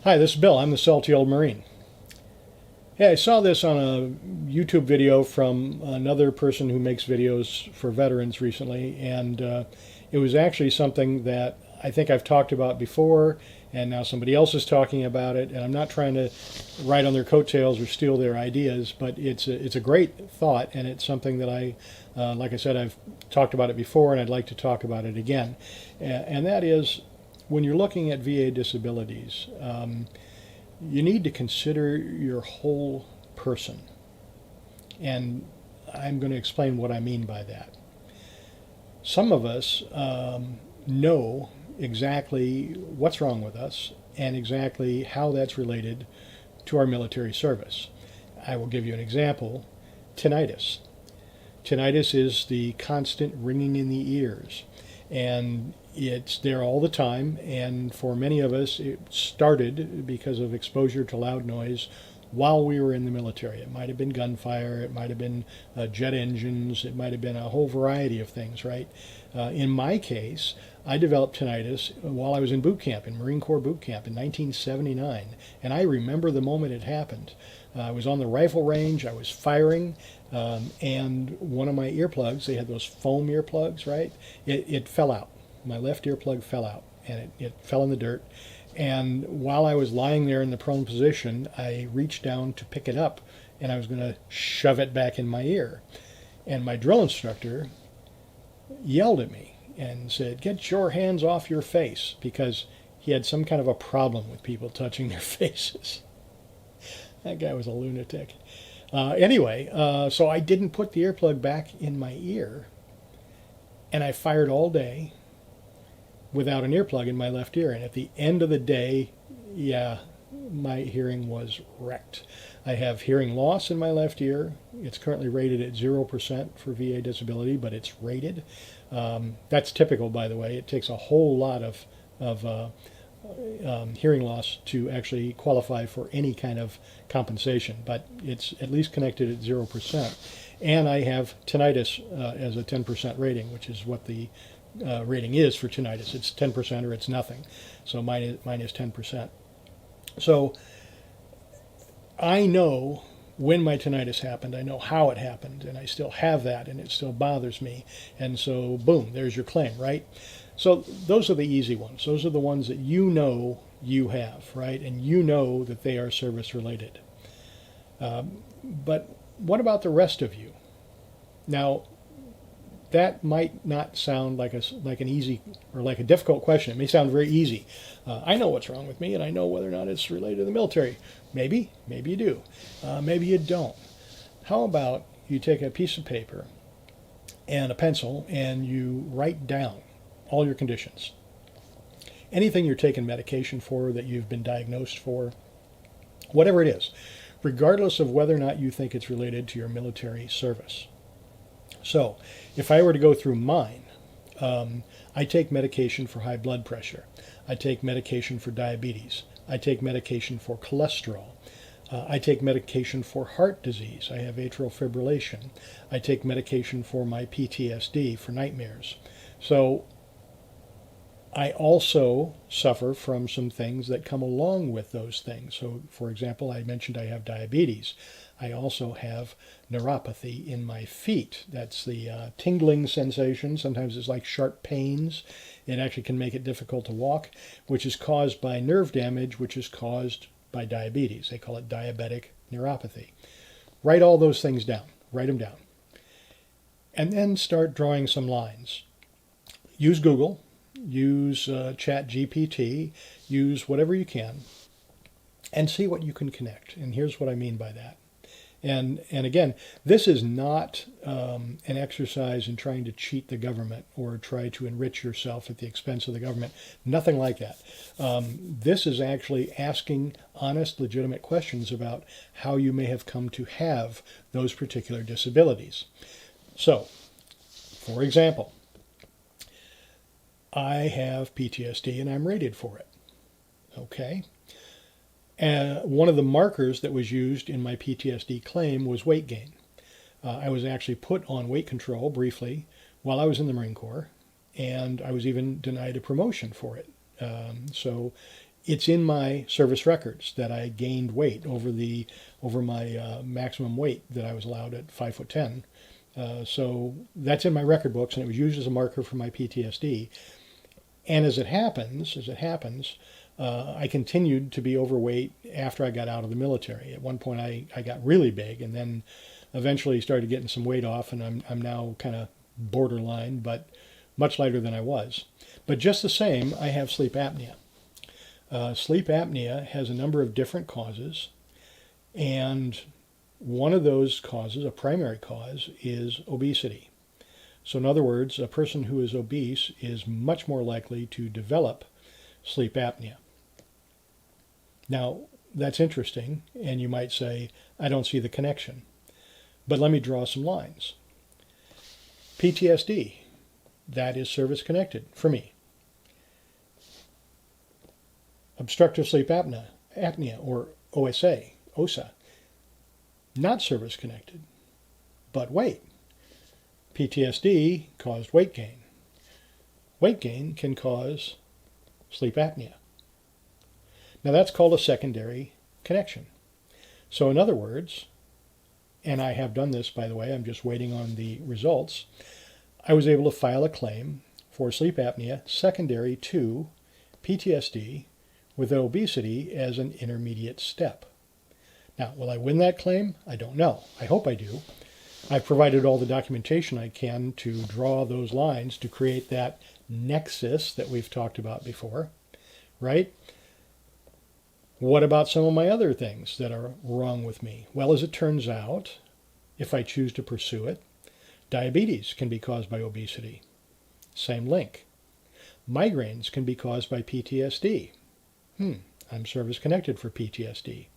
Hi, this is Bill. I'm the salty old Marine. Hey, I saw this on a YouTube video from another person who makes videos for veterans recently, and it was actually something that I think I've talked about before, and now somebody else is talking about it, and I'm not trying to ride on their coattails or steal their ideas, but it's a great thought, and it's something that like I said, I've talked about it before, and I'd like to talk about it again, and that is when you're looking at VA disabilities. You need to consider your whole person. And I'm going to explain what I mean by that. Some of us know exactly what's wrong with us and exactly how that's related to our military service. I will give you an example. Tinnitus. Tinnitus is the constant ringing in the ears. And it's there all the time, and for many of us it started because of exposure to loud noise while we were in the military. It might have been gunfire, it might have been jet engines, it might have been a whole variety of things, right? In my case, I developed tinnitus while I was in boot camp, in Marine Corps boot camp in 1979, and I remember the moment it happened. I was on the rifle range, I was firing, and one of my earplugs, they had those foam earplugs, right? It fell out. My left earplug fell out, and it fell in the dirt. And while I was lying there in the prone position, I reached down to pick it up, and I was going to shove it back in my ear. And my drill instructor yelled at me and said, "Get your hands off your face," because he had some kind of a problem with people touching their faces. That guy was a lunatic. Anyway, so I didn't put the earplug back in my ear, and I fired all day without an earplug in my left ear. And at the end of the day, yeah, my hearing was wrecked. I have hearing loss in my left ear. It's currently rated at 0% for VA disability, but it's rated. That's typical, by the way. It takes a whole lot of hearing loss to actually qualify for any kind of compensation, but it's at least connected at 0%. And I have tinnitus as a 10% rating, which is what the rating is for tinnitus. It's 10% or it's nothing. So mine is 10%. So I know when my tinnitus happened, I know how it happened, and I still have that, and it still bothers me. And so, boom, there's your claim, right? So those are the easy ones. Those are the ones that you know you have, right? And you know that they are service related. But what about the rest of you? Now, that might not sound like an easy or like a difficult question. It may sound very easy. I know what's wrong with me, and I know whether or not it's related to the military. Maybe you do. Maybe you don't. How about you take a piece of paper and a pencil and you write down all your conditions. Anything you're taking medication for, that you've been diagnosed for, whatever it is, regardless of whether or not you think it's related to your military service. So, if I were to go through mine, I take medication for high blood pressure. I take medication for diabetes. I take medication for cholesterol. I take medication for heart disease. I have atrial fibrillation. I take medication for my PTSD, for nightmares. So, I also suffer from some things that come along with those things. So, for example, I mentioned I have diabetes. I also have neuropathy in my feet. That's the tingling sensation. Sometimes it's like sharp pains. It actually can make it difficult to walk, which is caused by nerve damage, which is caused by diabetes. They call it diabetic neuropathy. Write all those things down. Write them down. And then start drawing some lines. Use Google. Use Chat GPT, use whatever you can, and see what you can connect. And here's what I mean by that. And again, this is not an exercise in trying to cheat the government or try to enrich yourself at the expense of the government. Nothing like that. This is actually asking honest, legitimate questions about how you may have come to have those particular disabilities. So, for example, I have PTSD and I'm rated for it. Okay. And one of the markers that was used in my PTSD claim was weight gain. I was actually put on weight control briefly while I was in the Marine Corps, and I was even denied a promotion for it. So It's in my service records that I gained weight over my maximum weight that I was allowed at 5'10". So that's in my record books, and it was used as a marker for my PTSD. And as it happens, I continued to be overweight after I got out of the military. At one point, I got really big, and then eventually started getting some weight off, and I'm now kind of borderline, but much lighter than I was. But just the same, I have sleep apnea. Sleep apnea has a number of different causes, and one of those causes, a primary cause, is obesity. So in other words, a person who is obese is much more likely to develop sleep apnea. Now, that's interesting, and you might say, I don't see the connection. But let me draw some lines. PTSD, that is service-connected for me. Obstructive sleep apnea, or OSA, not service-connected, but weight. PTSD caused weight gain. Weight gain can cause sleep apnea. Now that's called a secondary connection. So in other words, and I have done this, by the way, I'm just waiting on the results, I was able to file a claim for sleep apnea secondary to PTSD with obesity as an intermediate step. Now, will I win that claim? I don't know. I hope I do. I've provided all the documentation I can to draw those lines to create that nexus that we've talked about before, right? What about some of my other things that are wrong with me? Well, as it turns out, if I choose to pursue it, diabetes can be caused by obesity. Same link. Migraines can be caused by PTSD. I'm service-connected for PTSD.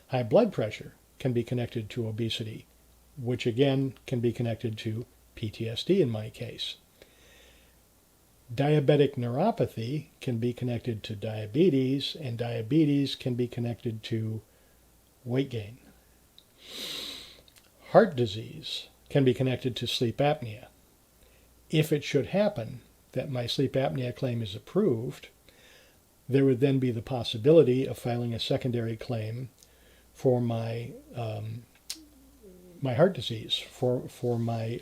High blood pressure can be connected to obesity, which again can be connected to PTSD in my case. Diabetic neuropathy can be connected to diabetes, and diabetes can be connected to weight gain. Heart disease can be connected to sleep apnea. If it should happen that my sleep apnea claim is approved, there would then be the possibility of filing a secondary claim for my my heart disease, for my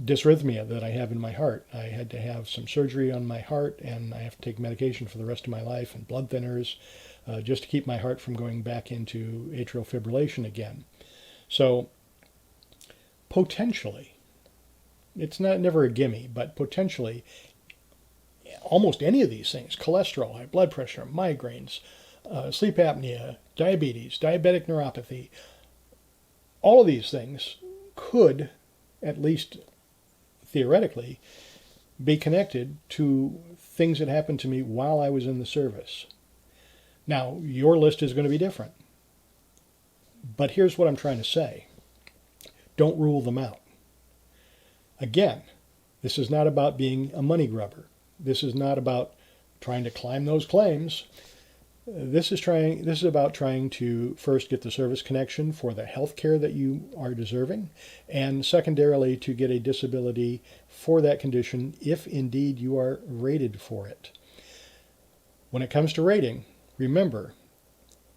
dysrhythmia that I have in my heart. I had to have some surgery on my heart, and I have to take medication for the rest of my life and blood thinners just to keep my heart from going back into atrial fibrillation again. So potentially, it's never a gimme, but potentially almost any of these things, cholesterol, high blood pressure, migraines, sleep apnea, diabetes, diabetic neuropathy, all of these things could, at least theoretically, be connected to things that happened to me while I was in the service. Now, your list is going to be different. But here's what I'm trying to say. Don't rule them out. Again, this is not about being a money grubber. This is not about trying to climb those claims. This is about trying to first get the service connection for the health care that you are deserving, and secondarily to get a disability for that condition if indeed you are rated for it. When it comes to rating, remember,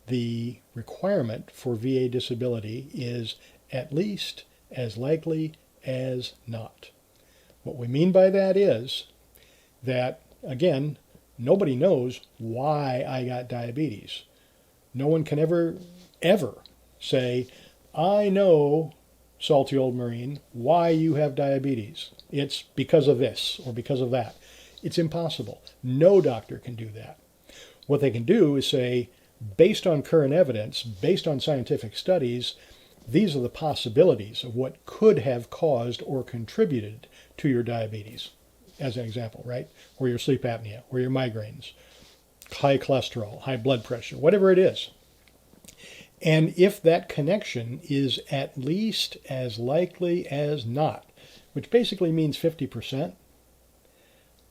the requirement for VA disability is at least as likely as not. What we mean by that is that, again, nobody knows why I got diabetes. No one can ever say, I know, salty old Marine, why you have diabetes. It's because of this or because of that. It's impossible. No doctor can do that. What they can do is say, based on current evidence, based on scientific studies, these are the possibilities of what could have caused or contributed to your diabetes, as an example, right? Or your sleep apnea, or your migraines, high cholesterol, high blood pressure, whatever it is. And if that connection is at least as likely as not, which basically means 50%,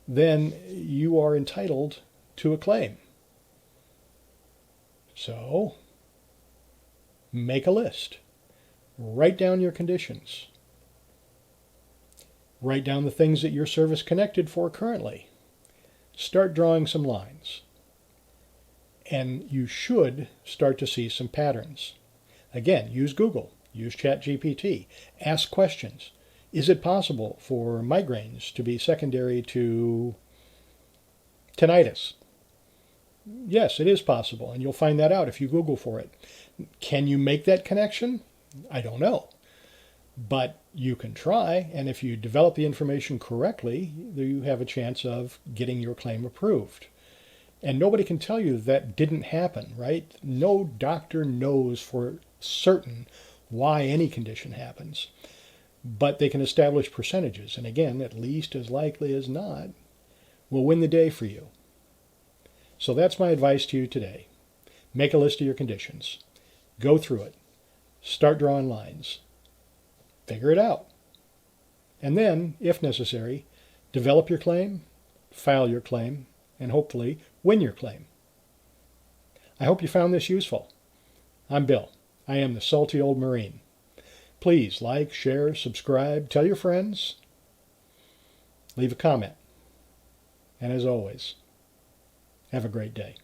then you are entitled to a claim. So, make a list. Write down your conditions. Write down the things that you're service connected for currently. start drawing some lines. And you should start to see some patterns. Again, use Google, use ChatGPT, ask questions. Is it possible for migraines to be secondary to tinnitus? Yes, it is possible, and you'll find that out if you Google for it. Can you make that connection? I don't know. But you can try, and if you develop the information correctly, you have a chance of getting your claim approved. And nobody can tell you that didn't happen, right? No doctor knows for certain why any condition happens. But they can establish percentages, and again, at least as likely as not, will win the day for you. So that's my advice to you today. Make a list of your conditions. Go through it. Start drawing lines. Figure it out. And then, if necessary, develop your claim, file your claim, and hopefully win your claim. I hope you found this useful. I'm Bill. I am the Salty Old Marine. Please like, share, subscribe, tell your friends, leave a comment. And as always, have a great day.